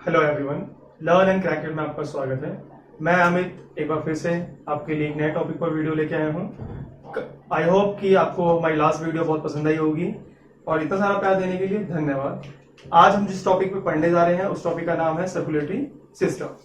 Hello everyone, learn and crack में आपका स्वागत है। मैं अमित एक बार फिर से आपके लिए एक नए टॉपिक पर वीडियो लेके आया हूँ। आई होप कि आपको हमारी लास्ट वीडियो बहुत पसंद आई होगी और इतना सारा प्यार देने के लिए धन्यवाद। आज हम जिस टॉपिक पे पढ़ने जा रहे हैं उस टॉपिक का नाम है सर्कुलेटरी सिस्टम।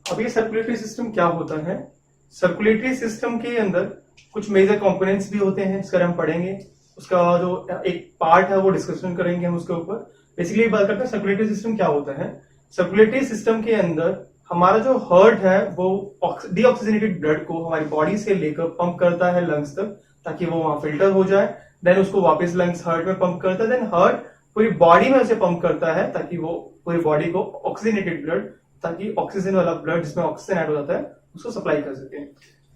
अब ये सर्कुलेटरी सिस्टम क्या होता है? सर्कुलेटरी सिस्टम के अंदर कुछ मेजर कंपोनेंट्स भी होते हैं, इसका हम पढ़ेंगे। उसका जो एक पार्ट है वो डिस्कशन करेंगे हम उसके ऊपर। बेसिकली बात करते हैं सर्कुलेटरी सिस्टम क्या होता है। सर्कुलेटरी सिस्टम के अंदर हमारा जो हार्ट है वो डीऑक्सीजनेटेड ब्लड को हमारी बॉडी से लेकर पंप करता है लंग्स तक, ताकि वो वहां फिल्टर हो जाए। देन उसको वापस लंग्स हार्ट में पंप करता है। देन हार्ट पूरी बॉडी में उसे पंप करता है ताकि वो पूरी बॉडी को ऑक्सीजनेटेड ब्लड, ताकि ऑक्सीजन वाला ब्लड जिसमें ऑक्सीजन ऐड हो जाता है उसको सप्लाई कर सके।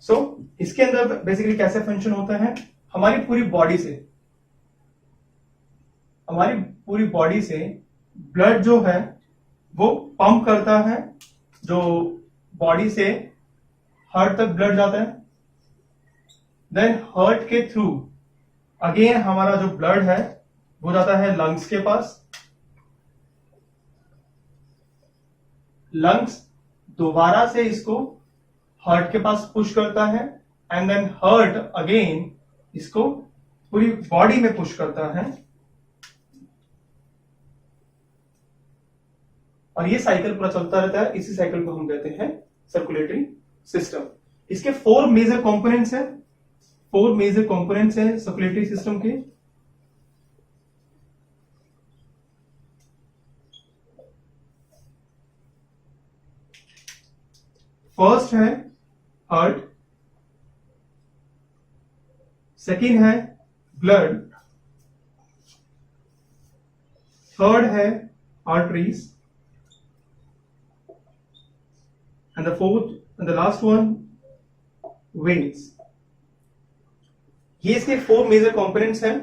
सो इसके अंदर बेसिकली कैसे फंक्शन होता है, हमारी पूरी बॉडी से ब्लड जो है वो पंप करता है, जो बॉडी से हार्ट तक ब्लड जाता है। देन हार्ट के थ्रू अगेन हमारा जो ब्लड है वो जाता है लंग्स के पास। लंग्स दोबारा से इसको हार्ट के पास पुश करता है एंड देन हार्ट अगेन इसको पूरी बॉडी में पुश करता है। और ये साइकिल पूरा चलता रहता है। इसी साइकिल को हम कहते हैं सर्कुलेटरी सिस्टम। इसके फोर मेजर कंपोनेंट्स हैं सर्कुलेटरी सिस्टम के। फर्स्ट है हार्ट, सेकंड है ब्लड, थर्ड है arteries and the fourth and the last one veins. ये इसके फोर मेजर कंपोनेंट्स हैं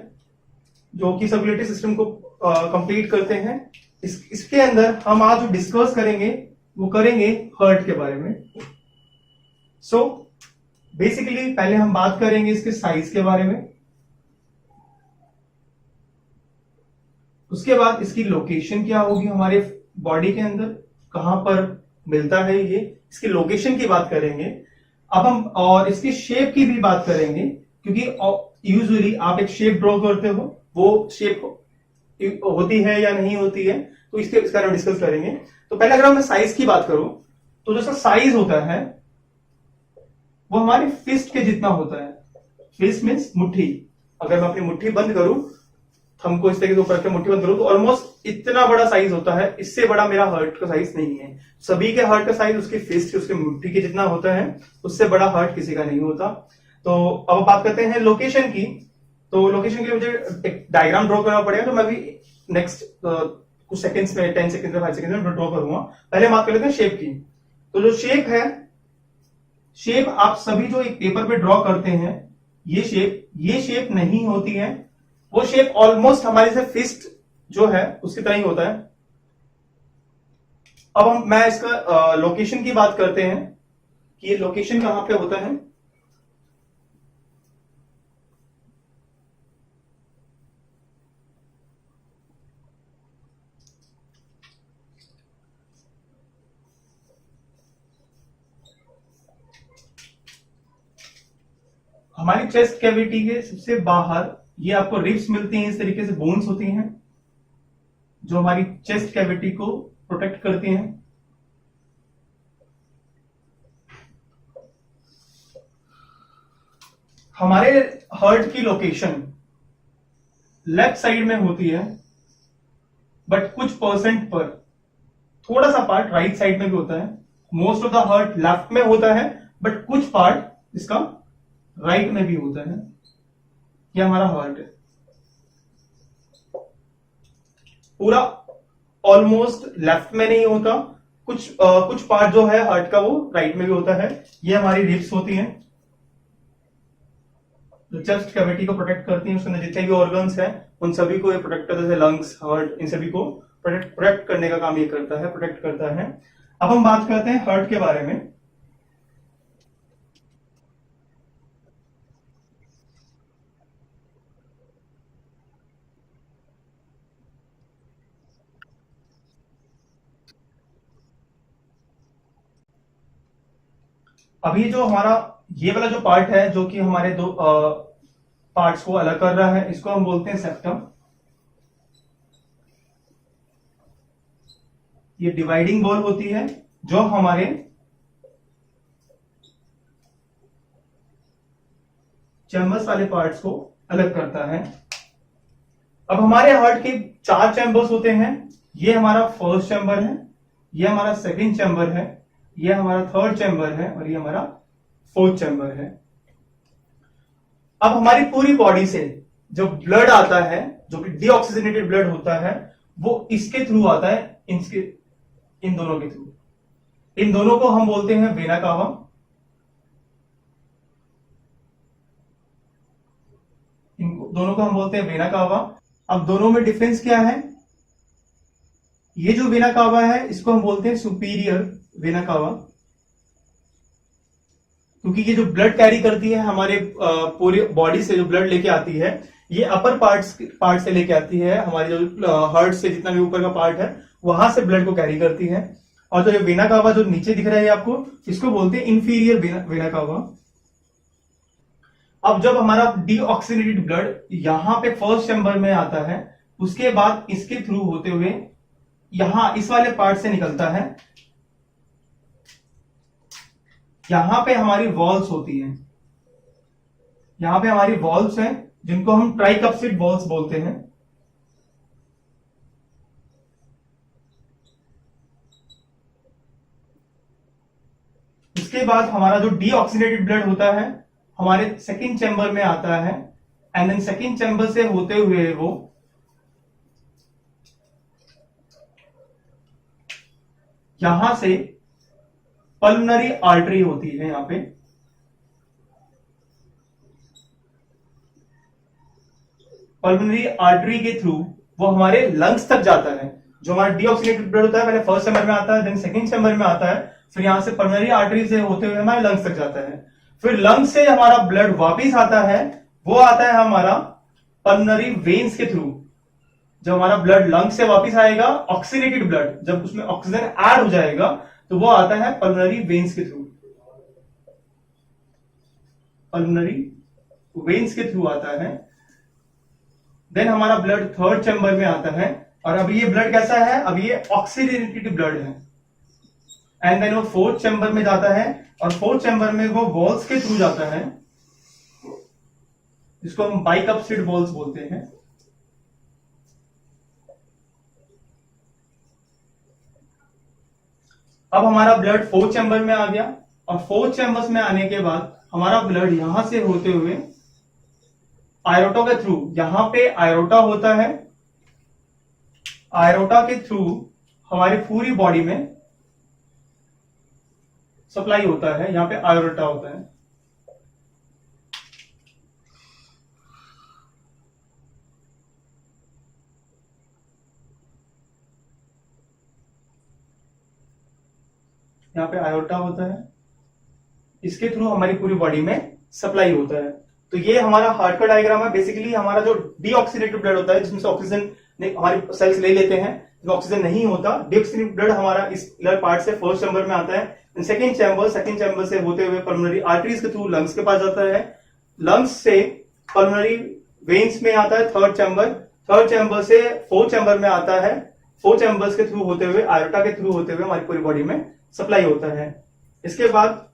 जो कि सर्कुलेटरी सिस्टम को कंप्लीट करते हैं। इसके अंदर हम आज जो डिस्कस करेंगे वो करेंगे हार्ट के बारे में। सो बेसिकली पहले हम बात करेंगे इसके साइज के बारे में, उसके बाद इसकी लोकेशन क्या होगी हमारे बॉडी के अंदर, कहां पर मिलता है ये, इसकी लोकेशन की बात करेंगे। अब हम और इसकी शेप की भी बात करेंगे, क्योंकि यूजुअली आप एक शेप ड्रॉ करते हो, वो शेप होती है या नहीं होती है, तो इसके बारे में डिस्कस करेंगे। तो पहले अगर मैं साइज की बात करूं तो जैसा साइज होता है वो हमारे फिस्ट के जितना होता है। फिस्ट मीन्स मुट्ठी। अगर मैं अपनी मुट्ठी बंद करूं, थंब को इस तरीके से ऊपर रख के मुट्ठी बंद करूं तो ऑलमोस्ट इतना बड़ा साइज होता है। इससे बड़ा मेरा हार्ट का साइज नहीं है। सभी के हार्ट का साइज उसके फिस्ट, उसके मुट्ठी के जितना होता है, उससे बड़ा हार्ट किसी का नहीं होता। तो अब बात करते हैं लोकेशन की। तो लोकेशन के लिए मुझे एक डायग्राम ड्रॉ करना पड़ेगा, तो मैं भी नेक्स्ट कुछ सेकंड्स में 10 सेकंड में 5 सेकंड में ड्रॉ करूंगा। पहले बात कर लेते हैं शेप की। तो जो शेप है, शेप आप सभी जो एक पेपर पे ड्रॉ करते हैं, ये शेप नहीं होती है। वो शेप ऑलमोस्ट हमारे से फिस्ट जो है उसकी तरह ही होता है। अब मैं इसका लोकेशन की बात करते हैं कि ये लोकेशन कहां पे होता है। हमारी चेस्ट कैविटी के सबसे बाहर ये आपको रिब्स मिलती हैं, इस तरीके से बोन्स होती हैं जो हमारी चेस्ट कैविटी को प्रोटेक्ट करती हैं। हमारे हार्ट की लोकेशन लेफ्ट साइड में होती है, बट कुछ परसेंट पर थोड़ा सा पार्ट राइट साइड में भी होता है। Most of the heart left में होता है, बट कुछ पार्ट इसका राइट में भी होता है। ये हमारा हार्ट है। पूरा ऑलमोस्ट लेफ्ट में नहीं होता, कुछ पार्ट जो है हार्ट का वो राइट में भी होता है। ये हमारी रिब्स होती हैं जो चेस्ट कैविटी को प्रोटेक्ट करती हैं। उसके अंदर जितने भी ऑर्गन्स हैं उन सभी को ये प्रोटेक्ट करते हैं, लंग्स, हार्ट, इन सभी को प्रोटेक्ट करने का काम ये करता है, प्रोटेक्ट करता है। अब हम बात करते हैं हार्ट के बारे में। अभी जो हमारा ये वाला जो पार्ट है, जो कि हमारे दो पार्ट्स को अलग कर रहा है, इसको हम बोलते हैं सेप्टम। ये डिवाइडिंग वॉल होती है जो हमारे चैम्बर्स वाले पार्ट्स को अलग करता है। अब हमारे हार्ट के 4 चैम्बर्स होते हैं। ये हमारा फर्स्ट चैम्बर है, ये हमारा सेकंड चैम्बर है, ये हमारा थर्ड चैम्बर है और ये हमारा फोर्थ चैम्बर है। अब हमारी पूरी बॉडी से जो ब्लड आता है, जो कि डीऑक्सीजनेटेड ब्लड होता है, वो इसके थ्रू आता है, इन दोनों के थ्रू। इन दोनों को हम बोलते हैं वेना कावा। इन दोनों को हम बोलते हैं वेना कावा। अब दोनों में डिफरेंस क्या है? ये जो वेना कावा है, इसको हम बोलते हैं सुपीरियर वेना कावा, क्योंकि ये जो ब्लड कैरी करती है हमारे पूरी बॉडी से, जो ब्लड लेके आती है, ये अपर पार्ट से लेके आती है। हमारे जो हार्ट से जितना भी ऊपर का पार्ट है, वहां से ब्लड को कैरी करती है। और जो वेना कावा जो नीचे दिख रहा है आपको, इसको बोलते हैं इंफीरियर वेना कावा। अब जब हमारा डीऑक्सीनेटेड ब्लड यहां पे फर्स्ट चैम्बर में आता है, उसके बाद इसके थ्रू होते हुए यहां इस वाले पार्ट से निकलता है। यहां पे हमारी वॉल्स होती हैं, यहां पे हमारी वॉल्स हैं, जिनको हम ट्राइकप्सिड वॉल्स बोलते हैं। इसके बाद हमारा जो डीऑक्सीनेटेड ब्लड होता है, हमारे सेकंड चैम्बर में आता है, एंड देन सेकंड चैम्बर से होते हुए वो यहां से पल्मोनरी आर्टरी होती है, यहां पे पल्मोनरी आर्टरी के थ्रू वो हमारे लंग्स तक जाता है। जो हमारा डीऑक्सीनेटेड ब्लड होता है, पहले फर्स्ट चैम्बर में आता है, देन सेकंड चैम्बर में आता है, फिर यहां से पल्मोनरी आर्टरी से होते हुए हमारे लंग्स तक जाता है। फिर लंग्स से हमारा ब्लड वापिस आता है, वो आता है हमारा पल्मोनरी वेन्स के थ्रू। जब हमारा ब्लड लंग्स से वापिस आएगा, ऑक्सीनेटेड ब्लड, जब उसमें ऑक्सीजन ऐड हो जाएगा, तो वो आता है पल्मोनरी वेन्स के थ्रू। पल्मोनरी वेन्स के थ्रू आता है। देन हमारा ब्लड थर्ड चैम्बर में आता है, और अब ये ब्लड कैसा है? अब ये ऑक्सीडेटेड ब्लड है। एंड देन वो फोर्थ चैम्बर में जाता है, और फोर्थ चैम्बर में वो वॉल्स के थ्रू जाता है, जिसको हम बाइकप्सिड वॉल्स बोलते हैं। अब हमारा ब्लड फोर्थ चैम्बर में आ गया, और फोर्थ चैम्बर्स में आने के बाद हमारा ब्लड यहां से होते हुए आयोटा के थ्रू, यहां पे आयोटा होता है, आयोटा के थ्रू हमारी पूरी बॉडी में सप्लाई होता है। यहां पे आयोटा होता है। यहां पे आयोटा होता है, इसके थ्रू हमारी पूरी बॉडी में सप्लाई होता है। तो ये हमारा हार्ट का डायग्राम है। बेसिकली हमारा जो डीऑक्सीनेटेड ब्लड होता है, जिसमें से ऑक्सीजन हमारे सेल्स ले लेते हैं, जो ऑक्सीजन नहीं होता, डीऑक्सीनेटेड ब्लड हमारा इस पार्ट से फर्स्ट चैम्बर में आता है। सेकंड चैम्बर से होते हुए पल्मोनरी आर्टरीज के थ्रू लंग्स के पास जाता है। लंग्स से पल्मोनरी वेन्स में आता है थर्ड चैम्बर से फोर्थ चैम्बर में आता है। फोर्थ चैम्बर्स के थ्रू होते हुए, आयोटा के थ्रू होते हुए हमारी पूरी बॉडी में सप्लाई होता है। इसके बाद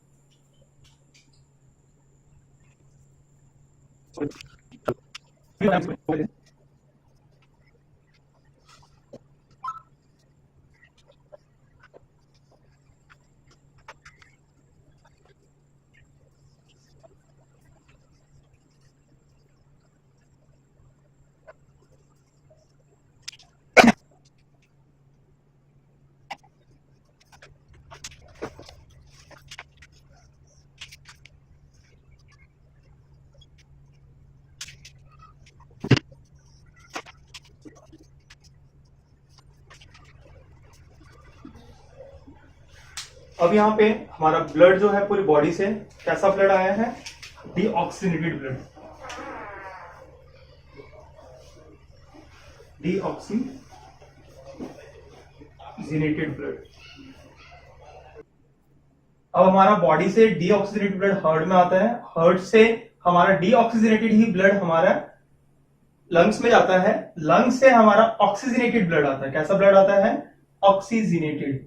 अब यहाँ पे हमारा ब्लड जो है पूरी बॉडी से कैसा ब्लड आया है, डीऑक्सीनेटेड ब्लड, डीऑक्सीजनेटेड ब्लड। अब हमारा बॉडी से डीऑक्सीजनेटेड ब्लड हार्ट में आता है, हार्ट से हमारा डीऑक्सीजनेटेड ही ब्लड हमारा लंग्स में जाता है, लंग्स से हमारा ऑक्सीजनेटेड ब्लड आता है। कैसा ब्लड आता है, oxygenated.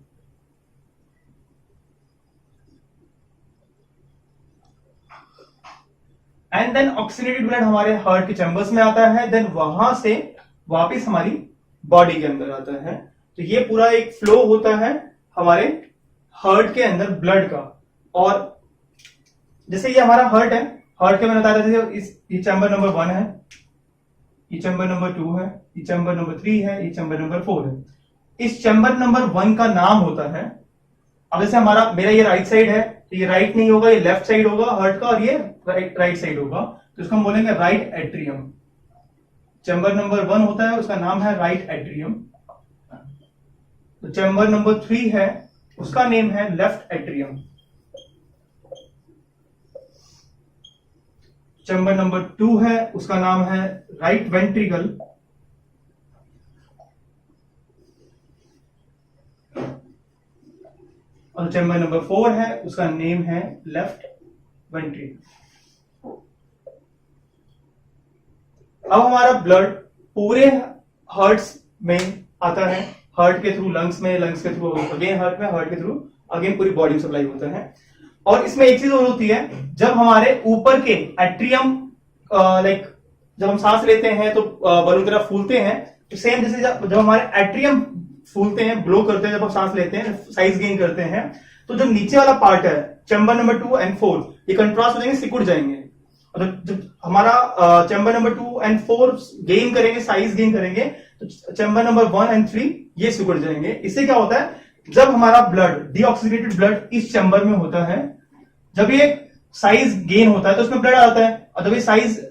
And then oxygenated blood हमारे हार्ट के चैम्बर्स में आता है, देन वहां से वापस हमारी बॉडी के अंदर आता है। तो ये पूरा एक फ्लो होता है हमारे हार्ट के अंदर ब्लड का। और जैसे ये हमारा हार्ट है, हार्ट के मैंने बताया था ये चैम्बर नंबर 1 है, ये चैम्बर नंबर 2 है, ये चैम्बर नंबर 3 है, ये चैम्बर नंबर 4 है। इस चैम्बर नंबर 1 का नाम होता है, अब जैसे मेरा ये राइट साइड है, तो ये राइट नहीं होगा, ये लेफ्ट साइड होगा हार्ट का, और ये राइट साइड होगा, तो इसको हम बोलेंगे राइट एट्रियम। चैम्बर नंबर 1 होता है, उसका नाम है राइट एट्रियम। तो चैम्बर नंबर 3 है, उसका नेम है लेफ्ट एट्रियम। चैम्बर नंबर 2 है, उसका नाम है राइट वेंट्रिकल। और चैम्बर नंबर 4 है, उसका नेम है लेफ्ट वेंट्रिकल। अब हमारा ब्लड पूरे हार्ट्स में आता है, हार्ट के थ्रू लंग्स में, लंग्स के थ्रू अगेन हार्ट में, हार्ट के थ्रू अगेन पूरी बॉडी में सप्लाई होता है। और इसमें एक चीज और होती है, जब हमारे ऊपर के एट्रियम जब हम सांस लेते हैं तो बलून की तरह फूलते हैं, तो सेम जैसे जब हमारे एट्रियम फूलते हैं, ग्लो करते हैं, जब हम सांस लेते हैं, साइज गेन करते हैं, तो जो नीचे वाला पार्ट है चैम्बर नंबर 2 एंड 4 ये कंट्रास्ट हो जाएंगे, सिकुड़ जाएंगे। और जब हमारा चैम्बर नंबर 2 एंड 4 गेन करेंगे, साइज गेन करेंगे, तो चैम्बर नंबर 1 एंड 3 ये सिकुड़ जाएंगे। इससे क्या होता है, जब हमारा ब्लड डीऑक्सीनेटेड ब्लड इस चैम्बर में होता है, जब ये साइज गेन होता है तो उसमें ब्लड आता है, और जब ये साइज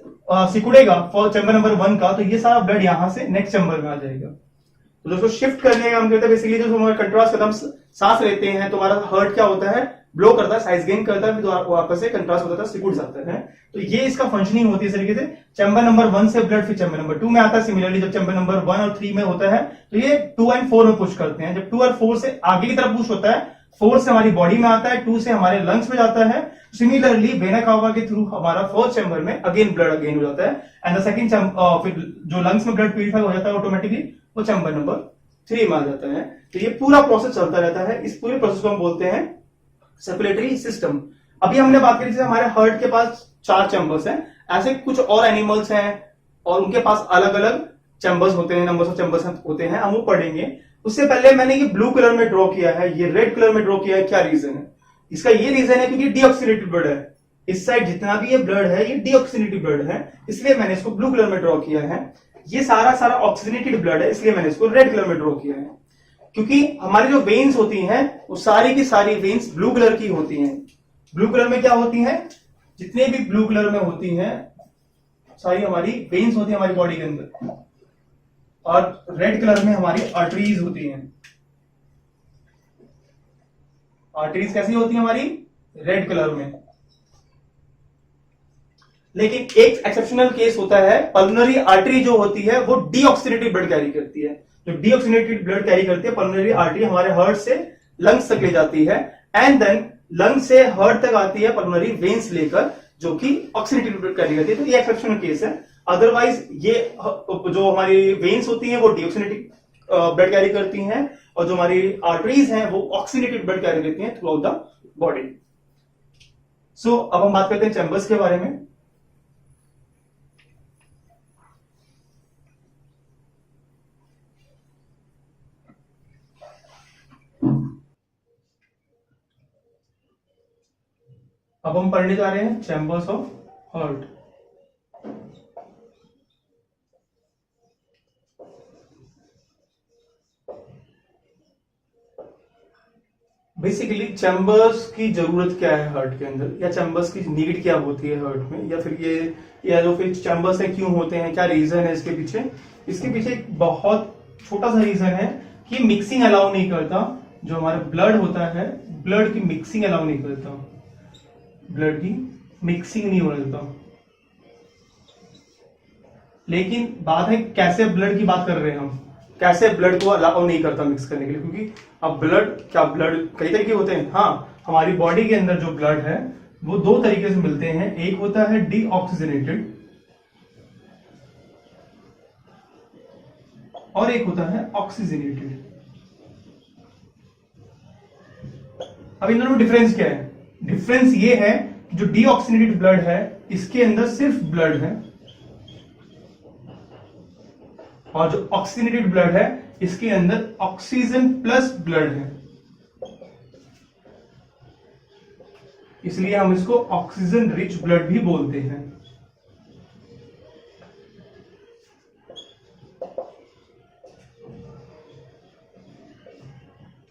सिकुड़ेगा फॉर चैम्बर नंबर 1 का, तो ये सारा ब्लड यहां से नेक्स्ट चैम्बर में आ जाएगा। तो दोस्तों शिफ्ट करने का हम कहते हैं बेसिकली, जो हमारा कंट्रास्ट करता हम सांस लेते हैं तो हमारा हार्ट क्या होता है, ब्लो करता है, साइज गेन करता है, फिर वापस से कंट्रास्ट होता है, सिकुड़ जाता है। तो ये इसका फंक्शनिंग होती है इस तरीके से। चैम्बर नंबर 1 से ब्लड फिर चैम्बर नंबर 2 में आता है। सिमिलरली जब चैम्बर नंबर 1 और 3 में होता है तो ये 2 एंड 4 में पुश करते हैं। जब 2 और 4 से आगे की तरफ पुश होता है, 4 से हमारी बॉडी में आता है, 2 से हमारे लंग्स में जाता है। सिमिलरली वेना कावा के थ्रू हमारा फर्स्ट चैम्बर में अगेन ब्लड अगेन हो जाता है, एंड द सेकंड फिर जो लंग्स में ब्लड प्यूरिफाई हो जाता है ऑटोमेटिकली, वो चैम्बर नंबर 3 में आ जाता है। तो ये पूरा प्रोसेस चलता रहता है। इस पूरे प्रोसेस को हम बोलते हैं सर्कुलेटरी सिस्टम। अभी हमने बात करी थी हमारे हार्ट के पास 4 चैम्बर्स हैं, ऐसे कुछ और एनिमल्स हैं और उनके पास अलग अलग चैम्बर्स होते हैं, नंबर्स ऑफ चैम्बर्स होते हैं, हम वो पढ़ेंगे। उससे पहले मैंने ये ब्लू कलर में ड्रॉ किया है, ये रेड कलर में ड्रॉ किया है, क्या रीजन है इसका? ये रीजन है क्योंकि डीऑक्सीनेटेड ब्लड है, इस साइड जितना भी ये ब्लड है ये डीऑक्सीनेटेड ब्लड है, इसलिए मैंने इसको ब्लू कलर में ड्रॉ किया है। ये सारा ऑक्सीजनेटेड ब्लड है, इसलिए मैंने इसको रेड कलर में ड्रॉ किया है। क्योंकि हमारी जो वेन्स होती हैं वो सारी की सारी वेन्स ब्लू कलर की होती हैं। ब्लू कलर में क्या होती हैं, जितने भी ब्लू कलर में होती हैं सारी हमारी वेन्स होती है हमारी बॉडी के अंदर, और रेड कलर में हमारी आर्टरीज होती हैं। आर्टरीज कैसी होती है हमारी? रेड कलर में। लेकिन एक एक्सेप्शनल केस होता है, पल्मोनरी आर्टरी जो होती है वो डीऑक्सीनेटेड ब्लड कैरी करती है। जो डीऑक्सीनेटेड ब्लड कैरी करती है पल्मोनरी आर्टरी हमारे हार्ट से लंग्स तक ले जाती है, एंड देन लंग से हार्ट तक आती है पल्मोनरी वेन्स लेकर, जो कि ऑक्सीनेटेड ब्लड कैरी करती है। तो ये एक्सेप्शनल केस है। अदरवाइज ये जो हमारी वेन्स होती हैं वो डीऑक्सीनेटेड ब्लड कैरी करती हैं, और जो हमारी आर्टरीज हैं वो ऑक्सीनेटेड ब्लड कैरी करती हैं थ्रू आउट द बॉडी। सो अब हम बात करते हैं चैम्बर्स के बारे में। अब हम पढ़ने जा रहे हैं chambers of heart. Basically chambers की जरूरत क्या है हार्ट के अंदर, या चैम्बर्स की नीड क्या होती है हार्ट में, या फिर चैम्बर्स है क्यों होते हैं, क्या रीजन है इसके पीछे? इसके पीछे एक बहुत छोटा सा रीजन है कि मिक्सिंग अलाउ नहीं करता। जो हमारा ब्लड होता है, ब्लड की मिक्सिंग अलाउ नहीं करता, ब्लड की मिक्सिंग नहीं होने देता। लेकिन बात है कैसे ब्लड की बात कर रहे हैं हम, कैसे ब्लड को अलाउ नहीं करता मिक्स करने के लिए, क्योंकि अब ब्लड कई तरीके होते हैं। हाँ, हमारी बॉडी के अंदर जो ब्लड है वो दो तरीके से मिलते हैं, एक होता है डीऑक्सीजनेटेड और एक होता है ऑक्सीजनेटेड। अब इन दोनों में डिफरेंस क्या है? डिफरेंस ये है कि जो डीऑक्सीजनेटेड ब्लड है इसके अंदर सिर्फ ब्लड है, और जो ऑक्सीजनेटेड ब्लड है इसके अंदर ऑक्सीजन प्लस ब्लड है, इसलिए हम इसको ऑक्सीजन रिच ब्लड भी बोलते हैं।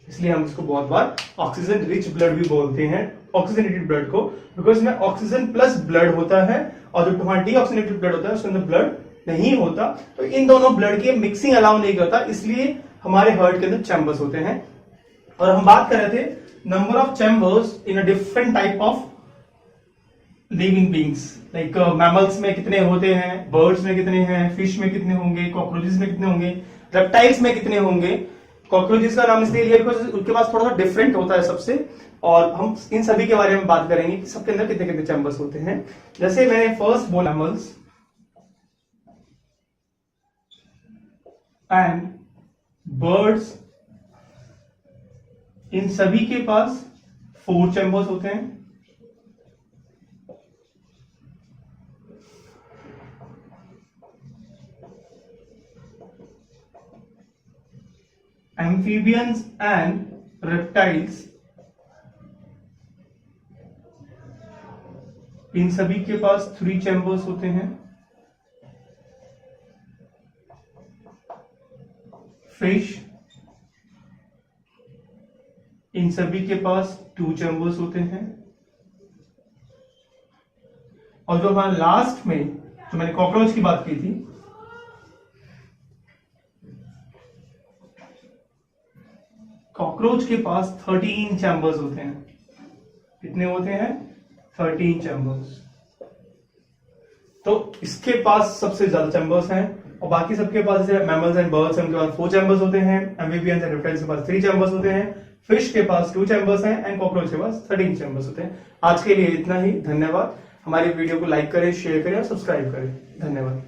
इसलिए हम इसको बहुत बार ऑक्सीजन रिच ब्लड भी बोलते हैं, ऑक्सीजनेटेड ब्लड को, बिकॉज में ऑक्सीजन प्लस ब्लड होता है और जो तुम्हारा डीऑक्सीजनेटेड ब्लड होता है उसके अंदर ब्लड नहीं होता। तो इन दोनों ब्लड की मिक्सिंग अलाउ नहीं करता, इसलिए हमारे हार्ट के अंदर चैम्बर्स होते हैं। और हम बात कर रहे थे number of chambers in a different type of living beings, like mammals में कितने होते हैं, बर्ड्स में कितने हैं, फिश में कितने होंगे, कॉकरोचेस में कितने होंगे, रेप्टाइल्स में कितने होंगे। कॉकरोचेस का नाम इसलिए लिया बिकॉज उनके पास थोड़ा सा डिफरेंट होता है सबसे, और हम इन सभी के बारे में बात करेंगे कि सबके अंदर कितने कितने चैम्बर्स होते हैं। जैसे मैंने फर्स्ट बोला मैमल्स एंड बर्ड्स, इन सभी के पास 4 चैम्बर्स होते हैं। Amphibians and reptiles, इन सभी के पास 3 चैम्बर्स होते हैं। फिश, इन सभी के पास 2 चैम्बर्स होते हैं। और जो हमारा लास्ट में जो मैंने कॉकरोच की बात की थी, कॉकरोच के पास 13 चैम्बर्स होते हैं। कितने होते हैं? 13 चैम्बर्स। तो इसके पास सबसे ज्यादा चैम्बर्स हैं, और बाकी सबके पास जैसे मैमल्स एंड बर्ड्स हैं उनके पास 4 चैम्बर्स होते हैं, एम्फीबियंस एंड रेप्टाइल्स के पास 3 चैम्बर्स होते हैं, फिश के पास 2 चैम्बर्स हैं एंड कॉकरोच के पास 13 चैम्बर्स होते हैं। आज के लिए इतना ही, धन्यवाद। हमारी वीडियो को लाइक करें, शेयर करें और सब्सक्राइब करें। धन्यवाद।